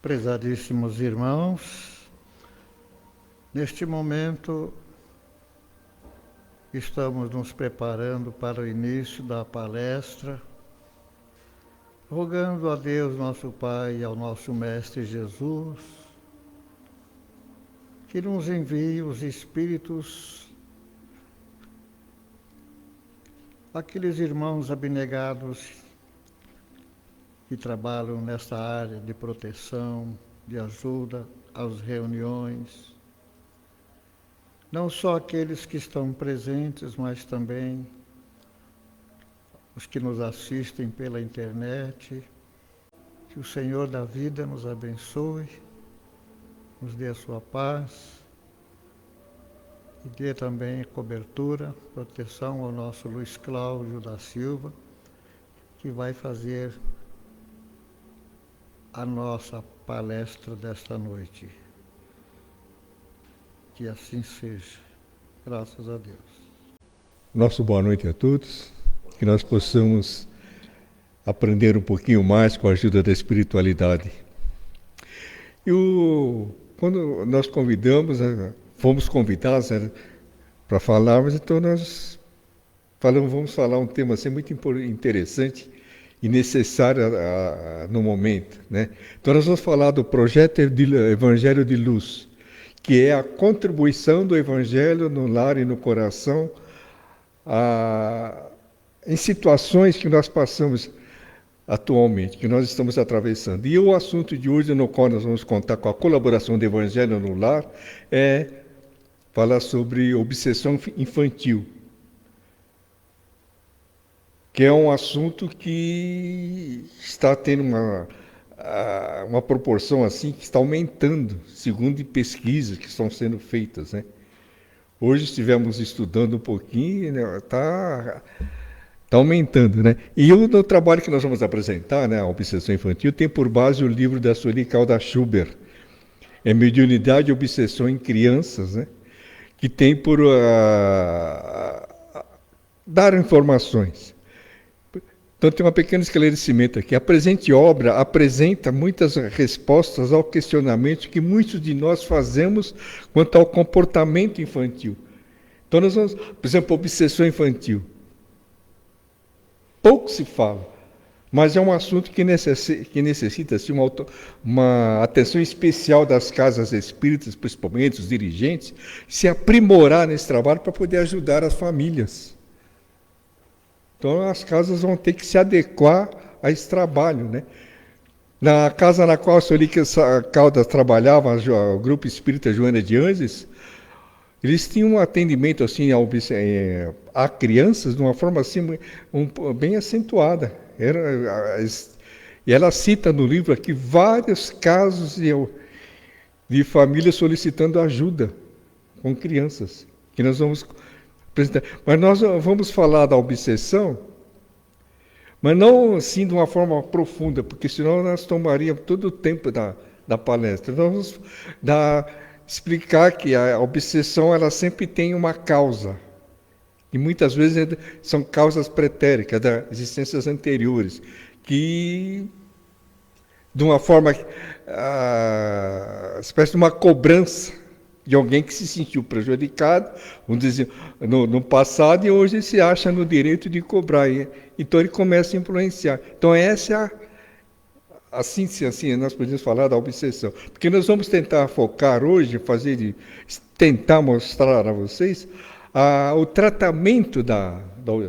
Prezadíssimos irmãos, neste momento estamos nos preparando para o início da palestra, rogando a Deus nosso Pai e ao nosso Mestre Jesus que nos envie os espíritos, aqueles irmãos abnegados que trabalham nesta área de proteção, de ajuda às reuniões, não só aqueles que estão presentes, mas também os que nos assistem pela internet. Que o Senhor da vida nos abençoe, nos dê a sua paz e dê também cobertura, proteção ao nosso Luiz Cláudio da Silva, que vai fazer a nossa palestra desta noite. Que assim seja. Graças a Deus. Nosso boa noite a todos. Que nós possamos aprender um pouquinho mais com a ajuda da espiritualidade. Quando nós fomos convidados para falarmos, então nós vamos falar um tema assim, muito interessante e necessário no momento, né? Então nós vamos falar do projeto Evangelho de Luz, que é a contribuição do Evangelho no lar e no coração em situações que nós passamos atualmente, que nós estamos atravessando. E o assunto de hoje, no qual nós vamos contar com a colaboração do Evangelho no lar, é falar sobre obsessão infantil, que é um assunto que está tendo uma proporção assim que está aumentando, segundo pesquisas que estão sendo feitas, né? Hoje estivemos estudando um pouquinho, né? Está aumentando, né? E no trabalho que nós vamos apresentar, né, a obsessão infantil, tem por base o livro da Sueli Caldas-Schubert, é Mediunidade e Obsessão em Crianças, né? Que tem por dar informações. Então tem um pequeno esclarecimento aqui. A presente obra apresenta muitas respostas ao questionamento que muitos de nós fazemos quanto ao comportamento infantil. Então nós vamos, por exemplo, obsessão infantil. Pouco se fala, mas é um assunto que necessita assim, uma atenção especial das casas espíritas, principalmente os dirigentes, se aprimorar nesse trabalho para poder ajudar as famílias. Então as casas vão ter que se adequar a esse trabalho, né? Na casa na qual a Sueli Caldas trabalhava, o Grupo Espírita Joana de Anjos, eles tinham um atendimento assim a crianças de uma forma assim bem acentuada. E ela cita no livro aqui vários casos de famílias solicitando ajuda com crianças, que nós vamos apresentar. Mas nós vamos falar da obsessão, mas não assim de uma forma profunda, porque senão nós tomaríamos todo o tempo da palestra. Nós vamos explicar que a obsessão ela sempre tem uma causa, e muitas vezes são causas pretéritas, das existências anteriores, que de uma forma espécie de uma cobrança de alguém que se sentiu prejudicado, vamos dizer, no passado, e hoje se acha no direito de cobrar. Então ele começa a influenciar. Então essa é assim nós podemos falar da obsessão. Porque nós vamos tentar focar hoje, tentar mostrar a vocês o tratamento da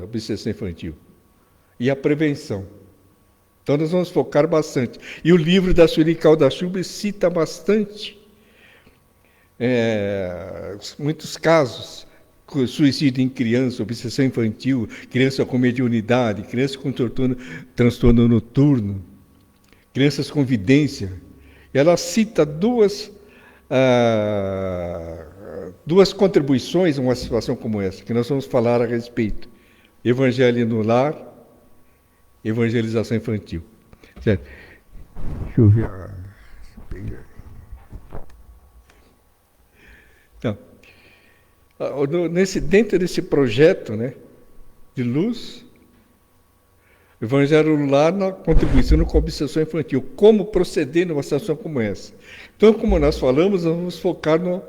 obsessão infantil e a prevenção. Então nós vamos focar bastante. E o livro da Sueli Caldas-Schubert cita bastante muitos casos, suicídio em criança, obsessão infantil, criança com mediunidade, criança com transtorno noturno, crianças com vidência. Ela cita duas contribuições a uma situação como essa, que nós vamos falar a respeito. Evangelho no lar, evangelização infantil. Certo? Deixa eu ver. Então, dentro desse projeto, né, de luz, O Evangelho lá na contribuição com a obsessão infantil. Como proceder numa situação como essa? Então, como nós falamos, nós vamos focar no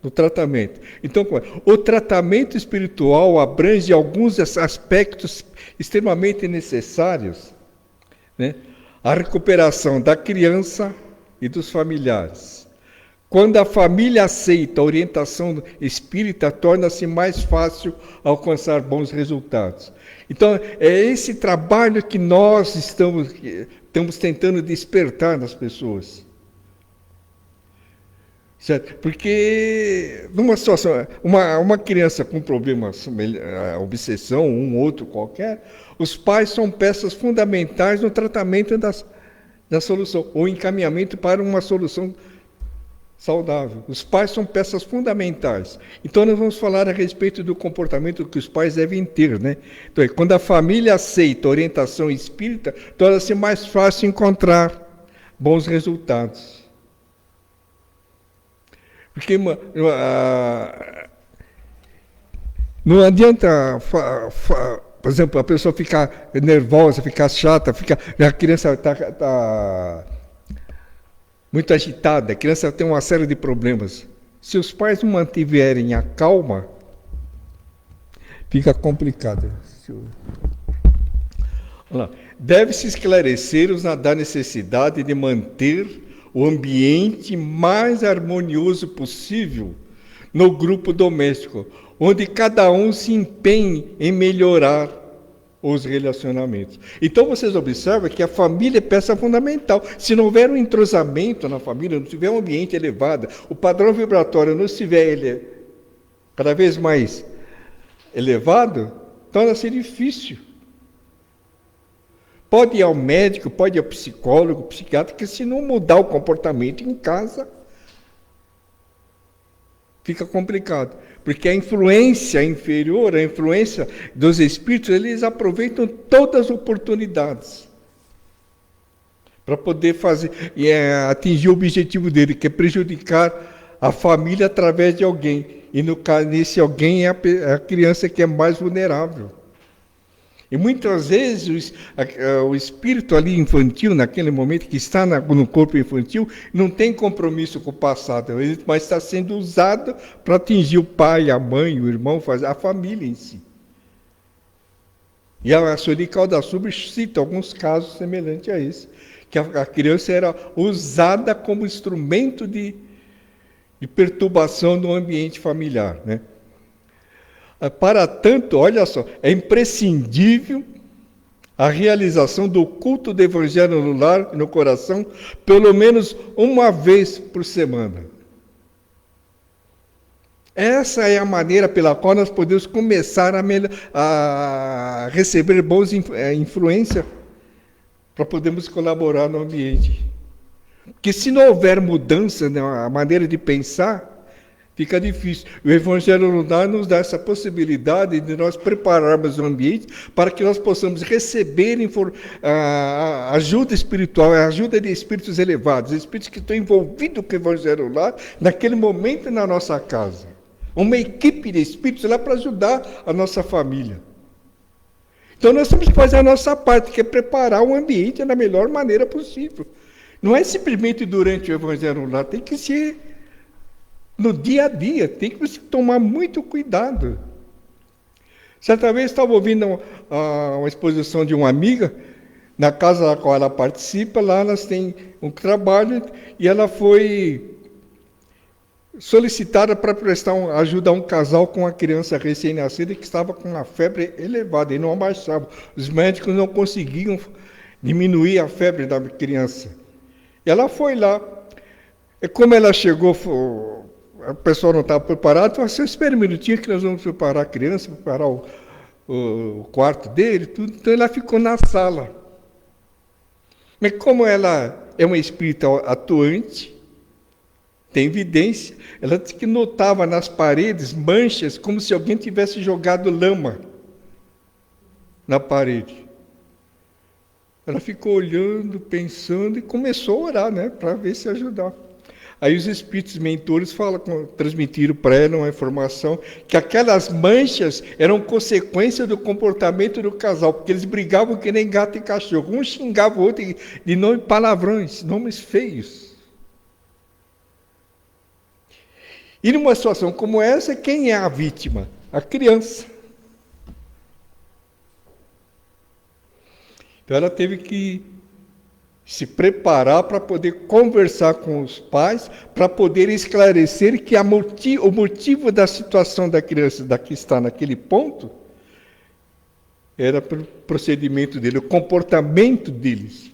tratamento. Então, o tratamento espiritual abrange alguns aspectos extremamente necessários, né? A recuperação da criança e dos familiares. Quando a família aceita a orientação espírita, torna-se mais fácil alcançar bons resultados. Então, é esse trabalho que nós estamos tentando despertar nas pessoas. Certo? Porque, numa situação, uma criança com problemas, obsessão, um outro qualquer, os pais são peças fundamentais no tratamento da solução, ou encaminhamento para uma solução saudável. Os pais são peças fundamentais. Então, nós vamos falar a respeito do comportamento que os pais devem ter, né? Então, quando a família aceita a orientação espírita, torna-se mais fácil encontrar bons resultados. Porque não adianta, por exemplo, a pessoa ficar nervosa, ficar chata, a criança está muito agitada, a criança tem uma série de problemas. Se os pais não mantiverem a calma, fica complicado. Deve-se esclarecer-os da necessidade de manter o ambiente mais harmonioso possível no grupo doméstico, onde cada um se empenhe em melhorar os relacionamentos. Então vocês observam que a família é peça fundamental. Se não houver um entrosamento na família, não tiver um ambiente elevado, o padrão vibratório não estiver cada vez mais elevado, torna-se difícil. Pode ir ao médico, pode ir ao psicólogo, psiquiatra, que se não mudar o comportamento em casa, fica complicado. Porque a influência inferior, a influência dos espíritos, eles aproveitam todas as oportunidades para poder atingir o objetivo dele, que é prejudicar a família através de alguém. E no caso, nesse alguém é a criança que é mais vulnerável. E muitas vezes o espírito ali infantil, naquele momento que está no corpo infantil, não tem compromisso com o passado, mas está sendo usado para atingir o pai, a mãe, o irmão, a família em si. E a Sueli Caldas-Subra cita alguns casos semelhantes a esse, que a criança era usada como instrumento de perturbação do ambiente familiar, né? Para tanto, olha só, é imprescindível a realização do culto do Evangelho no lar e no coração, pelo menos uma vez por semana. Essa é a maneira pela qual nós podemos começar a receber boas influências para podermos colaborar no ambiente. Porque se não houver mudança na maneira de pensar, fica difícil. O Evangelho lunar nos dá essa possibilidade de nós prepararmos o ambiente para que nós possamos receber ajuda espiritual, a ajuda de espíritos elevados, espíritos que estão envolvidos com o Evangelho lunar naquele momento na nossa casa. Uma equipe de espíritos lá para ajudar a nossa família. Então nós temos que fazer a nossa parte, que é preparar o ambiente da melhor maneira possível. Não é simplesmente durante o Evangelho lunar, tem que ser no dia a dia, tem que tomar muito cuidado. Certa vez estava ouvindo uma exposição de uma amiga, na casa da qual ela participa, lá elas têm um trabalho, e ela foi solicitada para prestar ajuda a um casal com uma criança recém-nascida que estava com uma febre elevada e não abaixava. Os médicos não conseguiam diminuir a febre da criança. Ela foi lá, e como ela chegou, o pessoal não estava preparado, falou assim: espera um minutinho que nós vamos preparar a criança, preparar o quarto dele, tudo. Então ela ficou na sala. Mas como ela é uma espírita atuante, tem evidência, ela disse que notava nas paredes manchas como se alguém tivesse jogado lama na parede. Ela ficou olhando, pensando e começou a orar, né, para ver se ajudava. Aí os espíritos mentores transmitiram para ela uma informação que aquelas manchas eram consequência do comportamento do casal, porque eles brigavam que nem gato e cachorro. Um xingava o outro de nome palavrões, nomes feios. E numa situação como essa, quem é a vítima? A criança. Então ela teve que se preparar para poder conversar com os pais, para poder esclarecer que o motivo da situação da criança que está naquele ponto era pelo procedimento dele, o comportamento deles.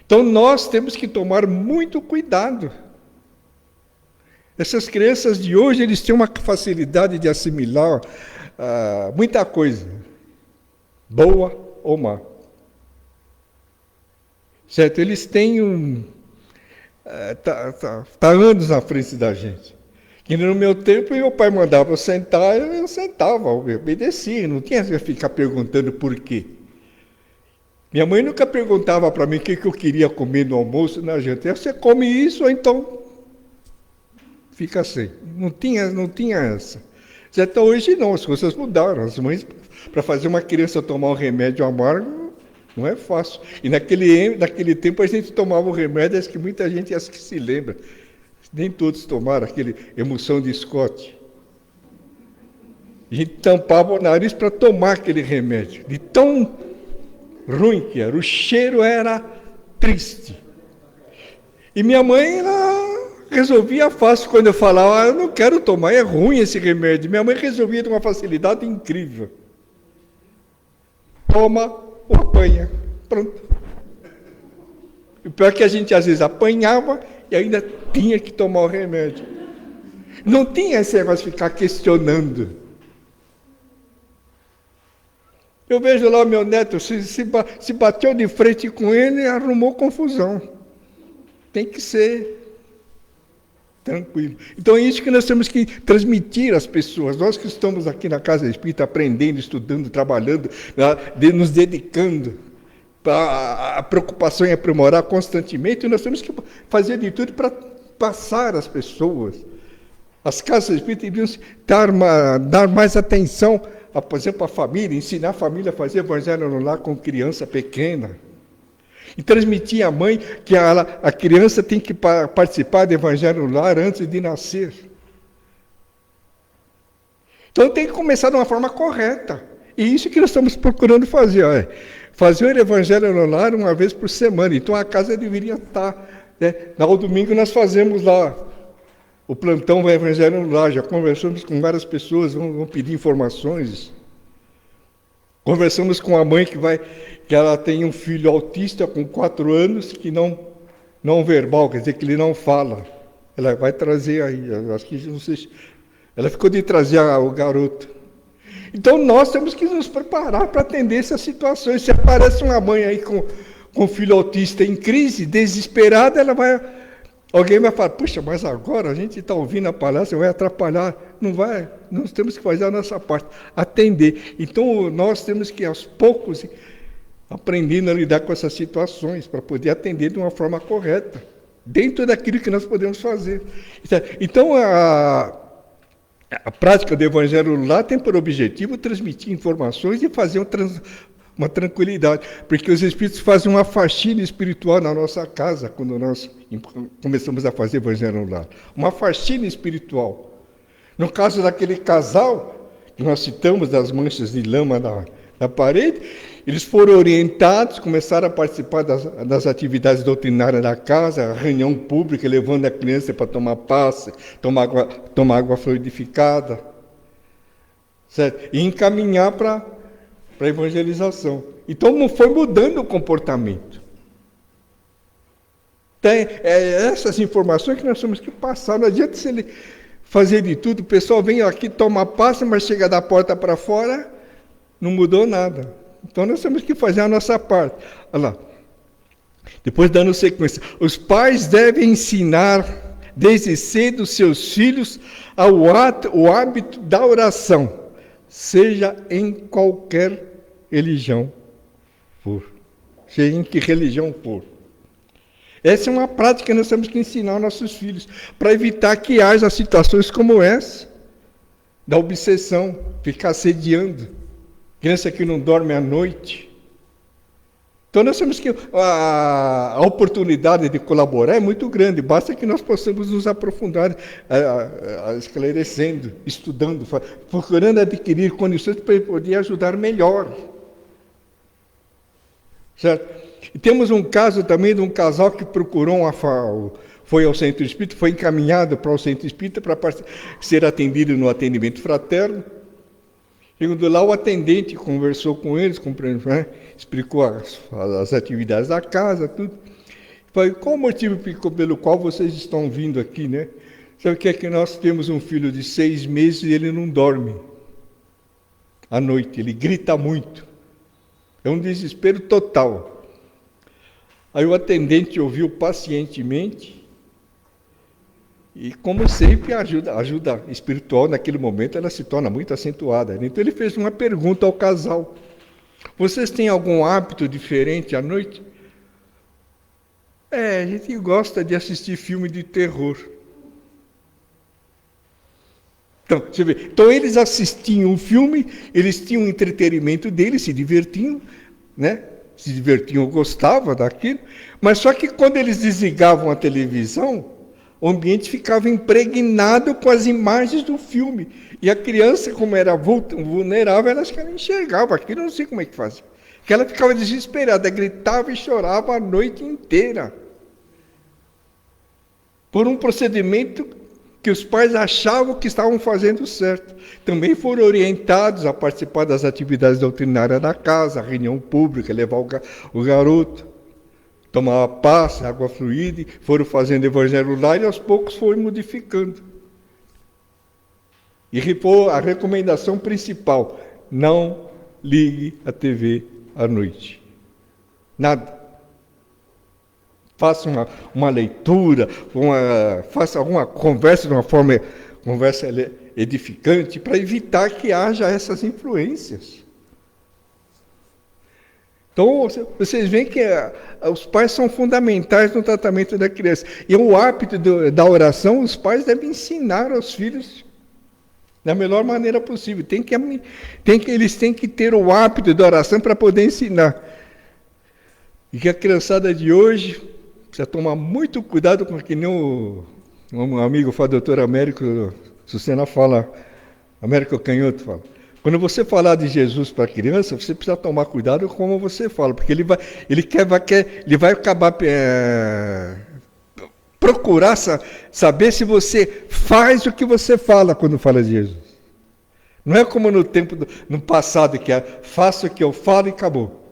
Então nós temos que tomar muito cuidado. Essas crianças de hoje, eles têm uma facilidade de assimilar muita coisa, boa ou má. Certo? Eles têm tá anos na frente da gente. Que no meu tempo, meu pai mandava eu sentar, eu sentava, eu obedecia, não tinha que ficar perguntando por quê. Minha mãe nunca perguntava para mim o que eu queria comer no almoço, na janta. Você come isso, ou então fica assim. Não tinha essa. Certo? Hoje não, as coisas mudaram. As mães, para fazer uma criança tomar um remédio amargo, não é fácil. E naquele tempo a gente tomava um remédio, acho que muita gente acho que se lembra. Nem todos tomaram aquele emulsão de Scott. A gente tampava o nariz para tomar aquele remédio. De tão ruim que era. O cheiro era triste. E minha mãe, ela resolvia fácil quando eu falava, eu não quero tomar, é ruim esse remédio. Minha mãe resolvia de uma facilidade incrível. Toma ou apanha. Pronto. O pior é que a gente às vezes apanhava e ainda tinha que tomar o remédio. Não tinha esse negócio de ficar questionando. Eu vejo lá o meu neto, se bateu de frente com ele e arrumou confusão. Tem que ser tranquilo. Então é isso que nós temos que transmitir às pessoas. Nós que estamos aqui na Casa Espírita aprendendo, estudando, trabalhando, nos dedicando, a preocupação em aprimorar constantemente, nós temos que fazer de tudo para passar às pessoas. As casas espíritas deviam dar mais atenção, por exemplo, à família, ensinar a família a fazer evangelho no lar com criança pequena. E transmitir à mãe que a criança tem que participar do evangelho no lar antes de nascer. Então tem que começar de uma forma correta. E isso que nós estamos procurando fazer. Fazer o evangelho no lar uma vez por semana. Então a casa deveria estar. No domingo nós fazemos lá o plantão do evangelho no lar. Já conversamos com várias pessoas, vão pedir informações. Conversamos com a mãe que ela tem um filho autista com 4 anos, que não verbal, quer dizer que ele não fala. Ela vai trazer aí, acho que não sei. Ela ficou de trazer o garoto. Então nós temos que nos preparar para atender essas situações. Se aparece uma mãe aí com filho autista em crise, desesperada, alguém vai falar, puxa, mas agora a gente está ouvindo a palestra, vai atrapalhar. Não vai, nós temos que fazer a nossa parte, atender. Então nós temos que, aos poucos, aprendendo a lidar com essas situações, para poder atender de uma forma correta, dentro daquilo que nós podemos fazer. Então a prática do Evangelho lá tem por objetivo transmitir informações e fazer uma tranquilidade, porque os Espíritos fazem uma faxina espiritual na nossa casa, quando nós começamos a fazer Evangelho lá. Uma faxina espiritual. No caso daquele casal, que nós citamos das manchas de lama na parede, eles foram orientados, começaram a participar das atividades doutrinárias da casa, reunião pública, levando a criança para tomar passe, tomar água fluidificada, certo? E encaminhar para a evangelização. Então foi mudando o comportamento. Tem essas informações que nós temos que passar. Não adianta se ele fazer de tudo, o pessoal vem aqui, toma passe, mas chega da porta para fora, não mudou nada. Então nós temos que fazer a nossa parte. Olha lá. Depois dando sequência. Os pais devem ensinar desde cedo seus filhos o hábito da oração, seja em qualquer religião for. Seja em que religião for. Essa é uma prática que nós temos que ensinar aos nossos filhos, para evitar que haja situações como essa, da obsessão, ficar assediando. Criança que não dorme à noite. Então nós temos que... A oportunidade de colaborar é muito grande, basta que nós possamos nos aprofundar, esclarecendo, estudando, procurando adquirir condições para poder ajudar melhor. Certo? E temos um caso também de um casal que procurou foi ao centro espírita, foi encaminhado para o centro espírita para ser atendido no atendimento fraterno. Chegando lá, o atendente conversou com eles, explicou as atividades da casa, tudo. Falei, qual o motivo pelo qual vocês estão vindo aqui, né? Sabe o que é que nós temos um filho de 6 meses e ele não dorme à noite, ele grita muito. É um desespero total. Aí o atendente ouviu pacientemente e, como sempre, a ajuda espiritual naquele momento ela se torna muito acentuada. Então ele fez uma pergunta ao casal: vocês têm algum hábito diferente à noite? A gente gosta de assistir filme de terror. Então, você vê, então eles assistiam um filme, eles tinham o entretenimento deles, se divertiam, né? Se divertiam, gostavam daquilo, mas só que quando eles desligavam a televisão, o ambiente ficava impregnado com as imagens do filme. E a criança, como era vulnerável, ela não enxergava aquilo, não sei como é que fazia. Porque ela ficava desesperada, gritava e chorava a noite inteira. Por um procedimento que os pais achavam que estavam fazendo certo. Também foram orientados a participar das atividades doutrinárias da casa, a reunião pública, levar o garoto, tomar passe, água fluida, foram fazendo evangelho lá e aos poucos foram modificando. E a recomendação principal: não ligue a TV à noite. Nada. Faça uma leitura, faça alguma conversa de uma forma edificante, para evitar que haja essas influências. Então, vocês veem que os pais são fundamentais no tratamento da criança. E o hábito da oração, os pais devem ensinar aos filhos da melhor maneira possível. Eles têm que ter o hábito da oração para poder ensinar. E que a criançada de hoje precisa tomar muito cuidado com que nem um amigo fala, doutor Américo Sucena fala, Américo Canhoto fala. Quando você falar de Jesus para a criança, você precisa tomar cuidado com como você fala, porque ele vai acabar procurar saber se você faz o que você fala quando fala de Jesus. Não é como no passado, que é faça o que eu falo e acabou.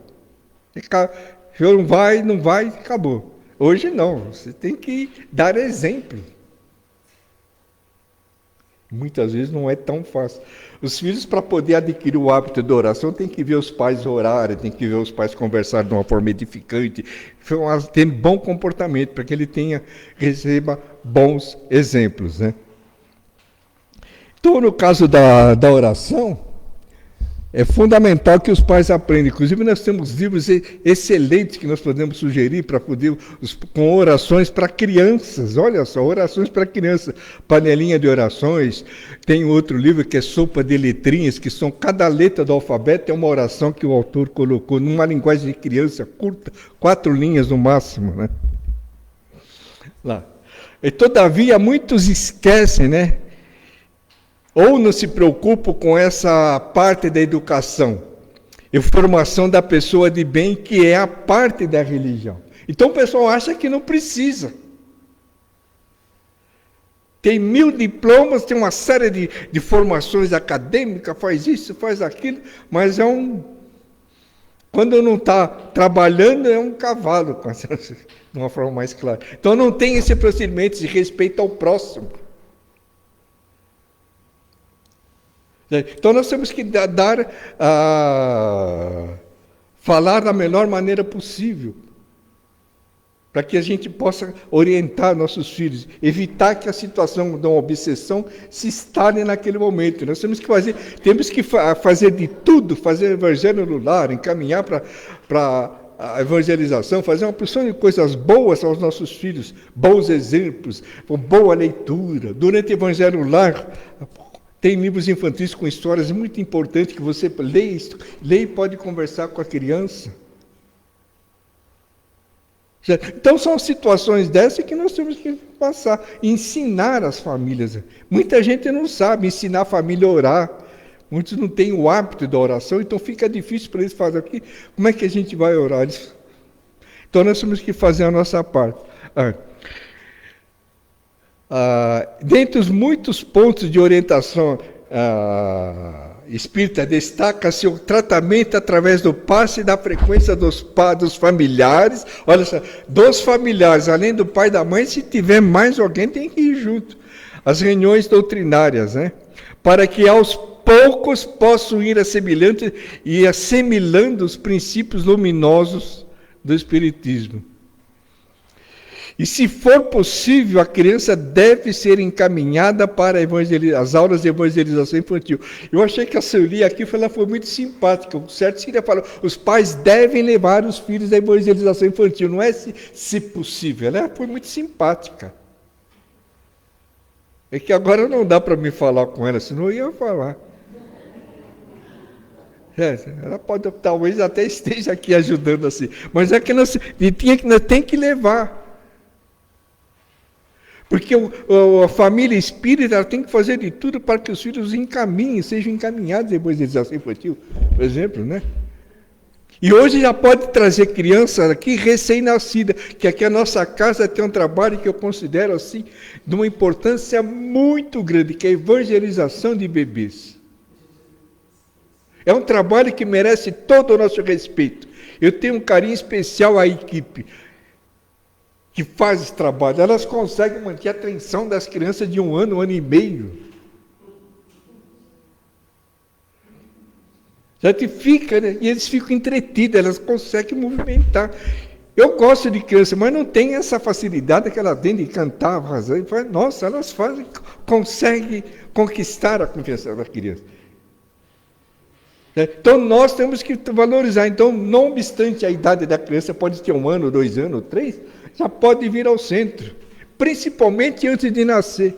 Não vai, acabou. Hoje não, você tem que dar exemplo. Muitas vezes não é tão fácil. Os filhos, para poder adquirir o hábito da oração, tem que ver os pais orarem, tem que ver os pais conversarem de uma forma edificante, ter bom comportamento, para que ele receba bons exemplos, né? Então, no caso da oração, é fundamental que os pais aprendam. Inclusive, nós temos livros excelentes que nós podemos sugerir para poder, com orações para crianças. Olha só, orações para crianças. Panelinha de orações. Tem outro livro que é Sopa de Letrinhas, que são cada letra do alfabeto é uma oração que o autor colocou numa linguagem de criança curta, 4 linhas no máximo, né? Lá. E todavia muitos esquecem, né? Ou não se preocupam com essa parte da educação e formação da pessoa de bem, que é a parte da religião. Então o pessoal acha que não precisa. Tem 1000 diplomas, tem uma série de formações acadêmicas, faz isso, faz aquilo, mas quando não está trabalhando, é um cavalo, de uma forma mais clara. Então não tem esse procedimento de respeito ao próximo. Então nós temos que falar da melhor maneira possível, para que a gente possa orientar nossos filhos, evitar que a situação de uma obsessão se instale naquele momento. Nós temos que fazer de tudo, fazer evangelho no lar, encaminhar para a evangelização, fazer uma porção de coisas boas aos nossos filhos, bons exemplos, boa leitura. Durante o Evangelho Lar, tem livros infantis com histórias muito importantes que você lê e pode conversar com a criança. Então são situações dessas que nós temos que passar, ensinar as famílias. Muita gente não sabe ensinar a família a orar. Muitos não têm o hábito da oração, então fica difícil para eles fazer aqui. Como é que a gente vai orar? Então nós temos que fazer a nossa parte. Dentre os muitos pontos de orientação espírita, destaca-se o tratamento através do passe e da frequência dos familiares. Olha só, dos familiares, além do pai e da mãe, se tiver mais alguém, tem que ir junto. As reuniões doutrinárias, né? Para que aos poucos possam ir assimilando os princípios luminosos do Espiritismo. E, se for possível, a criança deve ser encaminhada para as aulas de evangelização infantil. Eu achei que a Sueli aqui ela foi muito simpática. O certo seria falar, os pais devem levar os filhos à evangelização infantil. Não é se possível. Ela foi muito simpática. É que agora não dá para me falar com ela, senão eu ia falar. Ela pode, talvez até esteja aqui ajudando assim. Mas é que nós tem que levar. Porque a família espírita ela tem que fazer de tudo para que os filhos sejam encaminhados à evangelização infantil, por exemplo, né? E hoje já pode trazer crianças aqui recém-nascida, que aqui a nossa casa tem um trabalho que eu considero assim, de uma importância muito grande, que é a evangelização de bebês. É um trabalho que merece todo o nosso respeito. Eu tenho um carinho especial à equipe que faz esse trabalho. Elas conseguem manter a atenção das crianças de 1 ano, 1 ano e meio. Já te fica, né? E eles ficam entretidos, elas conseguem movimentar. Eu gosto de criança, mas não tem essa facilidade que ela tem de cantar, fazer. Nossa, elas conseguem conquistar a confiança da criança. Então nós temos que valorizar. Então, não obstante a idade da criança, pode ter 1 ano, 2 anos, 3, já pode vir ao centro, principalmente antes de nascer.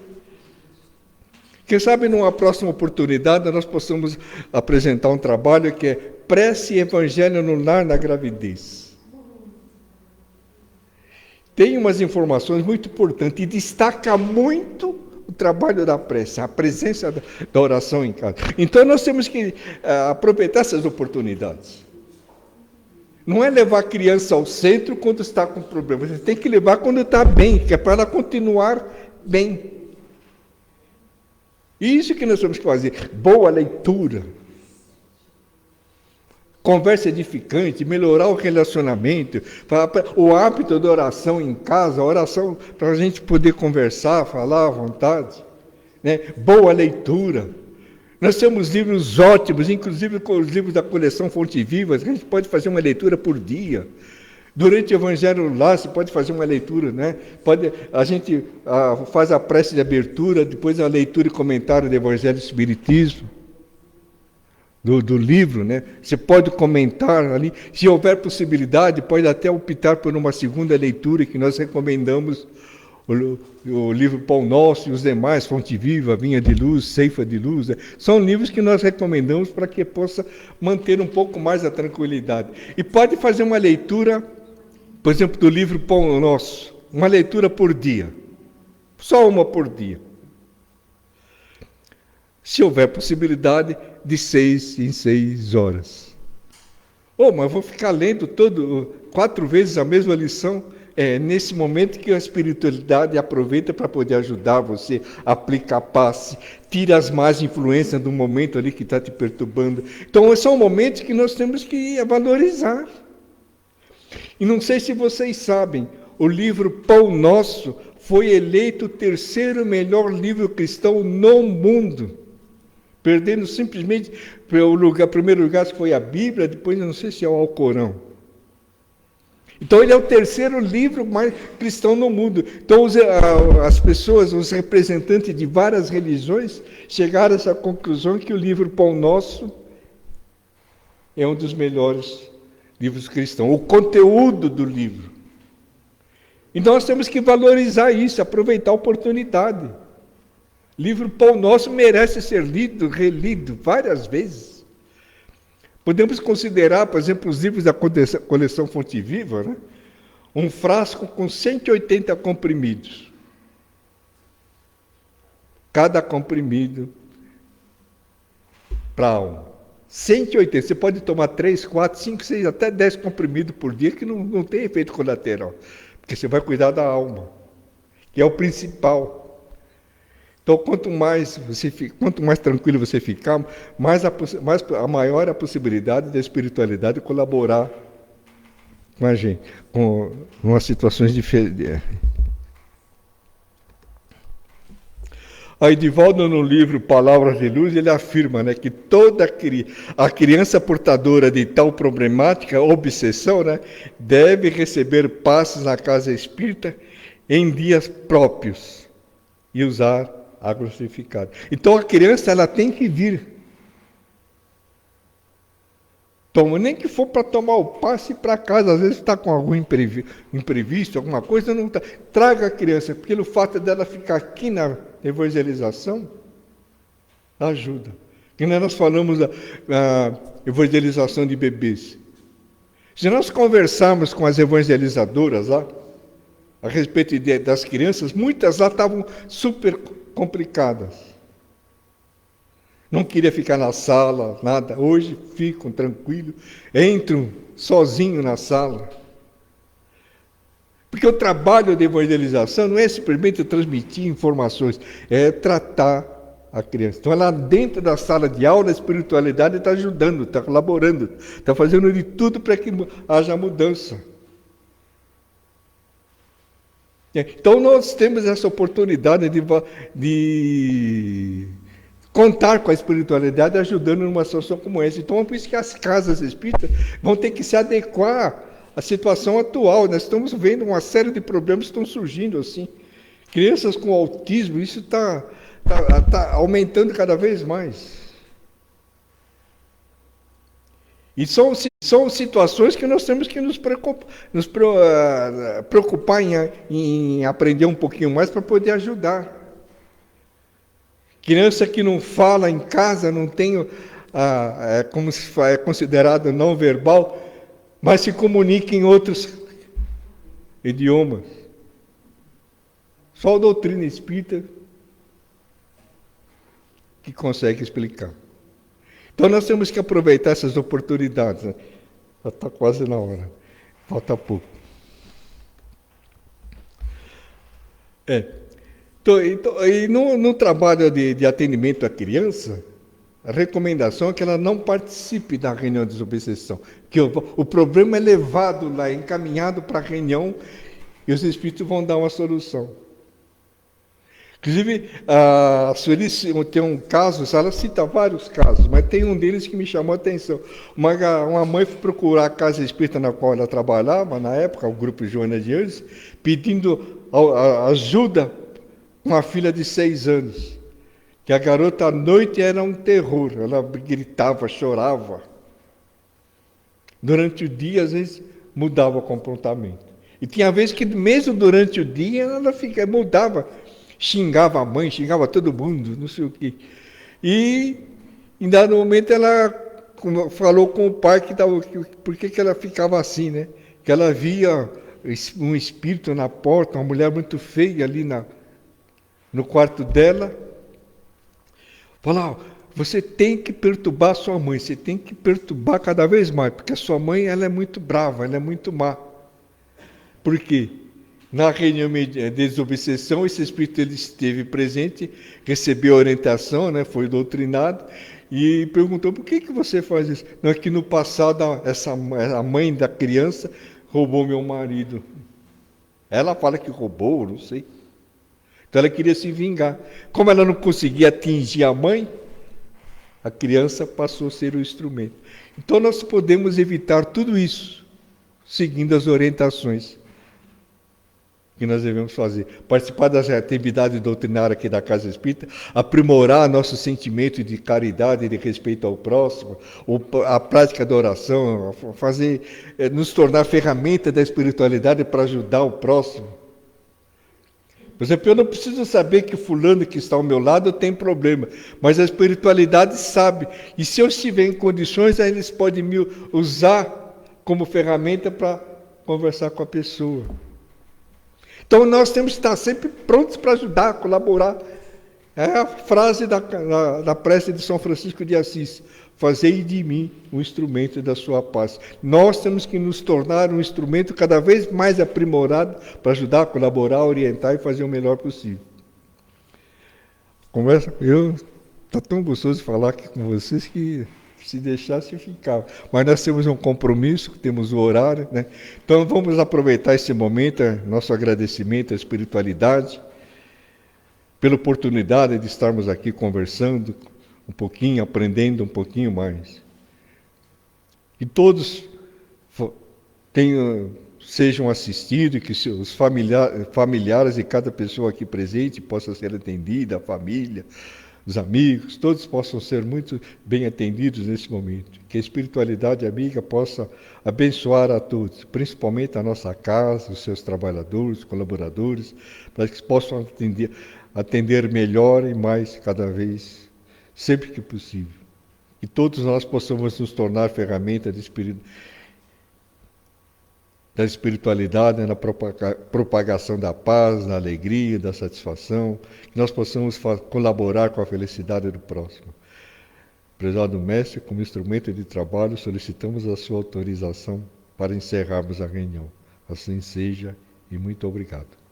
Quem sabe numa próxima oportunidade nós possamos apresentar um trabalho que é Prece e Evangelho no Lar na Gravidez. Tem umas informações muito importantes e destaca muito o trabalho da prece, a presença da oração em casa. Então nós temos que aproveitar essas oportunidades. Não é levar a criança ao centro quando está com problema, você tem que levar quando está bem, que é para ela continuar bem. Isso que nós temos que fazer. Boa leitura, conversa edificante, melhorar o relacionamento, o hábito da oração em casa, a oração para a gente poder conversar, falar à vontade, né? Boa leitura. Nós temos livros ótimos, inclusive com os livros da coleção Fonte Viva, a gente pode fazer uma leitura por dia. Durante o Evangelho Lar, você pode fazer uma leitura, né? A gente faz a prece de abertura, depois a leitura e comentário do Evangelho do Espiritismo, do livro, né? Você pode comentar ali, se houver possibilidade, pode até optar por uma segunda leitura que nós recomendamos, o livro Pão Nosso e os demais, Fonte Viva, Vinha de Luz, Ceifa de Luz, né? São livros que nós recomendamos para que possa manter um pouco mais a tranquilidade. E pode fazer uma leitura, por exemplo, do livro Pão Nosso, uma leitura por dia, só uma por dia. Se houver possibilidade, de 6 em 6 horas. Mas vou ficar lendo 4 vezes a mesma lição? É nesse momento que a espiritualidade aproveita para poder ajudar você a aplicar passe, tira as más influências do momento ali que está te perturbando. Então, são momentos que nós temos que valorizar. E não sei se vocês sabem, o livro Pão Nosso foi eleito o 3º melhor livro cristão no mundo, perdendo simplesmente o primeiro lugar que foi a Bíblia, depois eu não sei se é o Alcorão. Então ele é o 3º livro mais cristão no mundo. Então as pessoas, os representantes de várias religiões, chegaram a essa conclusão que o livro Pão Nosso é um dos melhores livros cristãos, o conteúdo do livro. Então nós temos que valorizar isso, aproveitar a oportunidade. O livro Pão Nosso merece ser lido, relido várias vezes. Podemos considerar, por exemplo, os livros da coleção Fonte Viva, né? Um frasco com 180 comprimidos. Cada comprimido para alma. 180. Você pode tomar 3, 4, 5, 6, até 10 comprimidos por dia, que não tem efeito colateral. Porque você vai cuidar da alma, que é o principal. Então, quanto mais tranquilo você ficar, a maior a possibilidade da espiritualidade colaborar com a gente, com umas situações diferentes. A Edivaldo, no livro Palavras de Luz, ele afirma, né, que toda a criança portadora de tal problemática, obsessão, né, deve receber passes na casa espírita em dias próprios e usar água purificada. Então a criança ela tem que vir. Toma, nem que for para tomar o passe para casa, às vezes está com algum imprevisto, alguma coisa, não tá. Traga a criança, porque o fato dela ficar aqui na evangelização ajuda. E nós falamos da evangelização de bebês. Se nós conversarmos com as evangelizadoras lá, a respeito das crianças, muitas lá estavam super complicadas. Não queria ficar na sala, nada. Hoje ficam tranquilos, entram sozinhos na sala. Porque o trabalho de evangelização não é simplesmente transmitir informações, é tratar a criança. Então, lá dentro da sala de aula, a espiritualidade está ajudando, está colaborando, está fazendo de tudo para que haja mudança. Então, nós temos essa oportunidade de contar com a espiritualidade ajudando numa situação como essa. Então, é por isso que as casas espíritas vão ter que se adequar à situação atual. Nós estamos vendo uma série de problemas que estão surgindo assim. Crianças com autismo, isso está aumentando cada vez mais. E são situações que nós temos que nos preocupar em aprender um pouquinho mais para poder ajudar. Criança que não fala em casa, não tem, como é considerado não verbal, mas se comunica em outros idiomas. Só a doutrina espírita que consegue explicar. Então nós temos que aproveitar essas oportunidades. Né? Já está quase na hora. Falta pouco. Então, e no trabalho de atendimento à criança, a recomendação é que ela não participe da reunião de desobsessão, que o problema é levado lá, encaminhado para a reunião, e os espíritos vão dar uma solução. Inclusive, a Sueli tem um caso, ela cita vários casos, mas tem um deles que me chamou a atenção. Uma mãe foi procurar a casa espírita na qual ela trabalhava, na época, o grupo Joana de Anjos, pedindo ajuda com uma filha de 6 anos, que a garota à noite era um terror, ela gritava, chorava. Durante o dia, às vezes, mudava o comportamento. E tinha vezes que, mesmo durante o dia, ela mudava, xingava a mãe, xingava todo mundo, não sei o quê. E, em dado momento, ela falou com o pai por que ela ficava assim, né? Que ela via um espírito na porta, uma mulher muito feia ali no quarto dela. Falou, você tem que perturbar a sua mãe, você tem que perturbar cada vez mais, porque a sua mãe ela é muito brava, ela é muito má. Por quê? Na reunião de desobsessão, esse espírito ele esteve presente, recebeu orientação, né, foi doutrinado, e perguntou, por que você faz isso? Não, é que no passado a mãe da criança roubou meu marido. Ela fala que roubou, não sei. Então ela queria se vingar. Como ela não conseguia atingir a mãe, a criança passou a ser o instrumento. Então nós podemos evitar tudo isso, seguindo as orientações que nós devemos fazer. Participar das atividades doutrinárias aqui da Casa Espírita, aprimorar nosso sentimento de caridade e de respeito ao próximo, a prática da oração, nos tornar ferramenta da espiritualidade para ajudar o próximo. Por exemplo, eu não preciso saber que fulano que está ao meu lado tem problema, mas a espiritualidade sabe. E se eu estiver em condições, aí eles podem me usar como ferramenta para conversar com a pessoa. Então nós temos que estar sempre prontos para ajudar, colaborar. É a frase da prece de São Francisco de Assis: fazei de mim um instrumento da sua paz. Nós temos que nos tornar um instrumento cada vez mais aprimorado para ajudar, colaborar, orientar e fazer o melhor possível. Está tão gostoso falar aqui com vocês que se deixasse ficava. Mas nós temos um compromisso, temos o horário, né? Então vamos aproveitar esse momento, nosso agradecimento à espiritualidade, pela oportunidade de estarmos aqui conversando um pouquinho, aprendendo um pouquinho mais. Que todos sejam assistidos, que os familiares de cada pessoa aqui presente possam ser atendida, a família, os amigos, todos possam ser muito bem atendidos nesse momento. Que a espiritualidade amiga possa abençoar a todos, principalmente a nossa casa, os seus trabalhadores, colaboradores, para que possam atender melhor e mais cada vez, sempre que possível. Que todos nós possamos nos tornar ferramenta da espiritualidade, na propagação da paz, da alegria, da satisfação, que nós possamos colaborar com a felicidade do próximo. Prezado Mestre, como instrumento de trabalho, solicitamos a sua autorização para encerrarmos a reunião. Assim seja, e muito obrigado.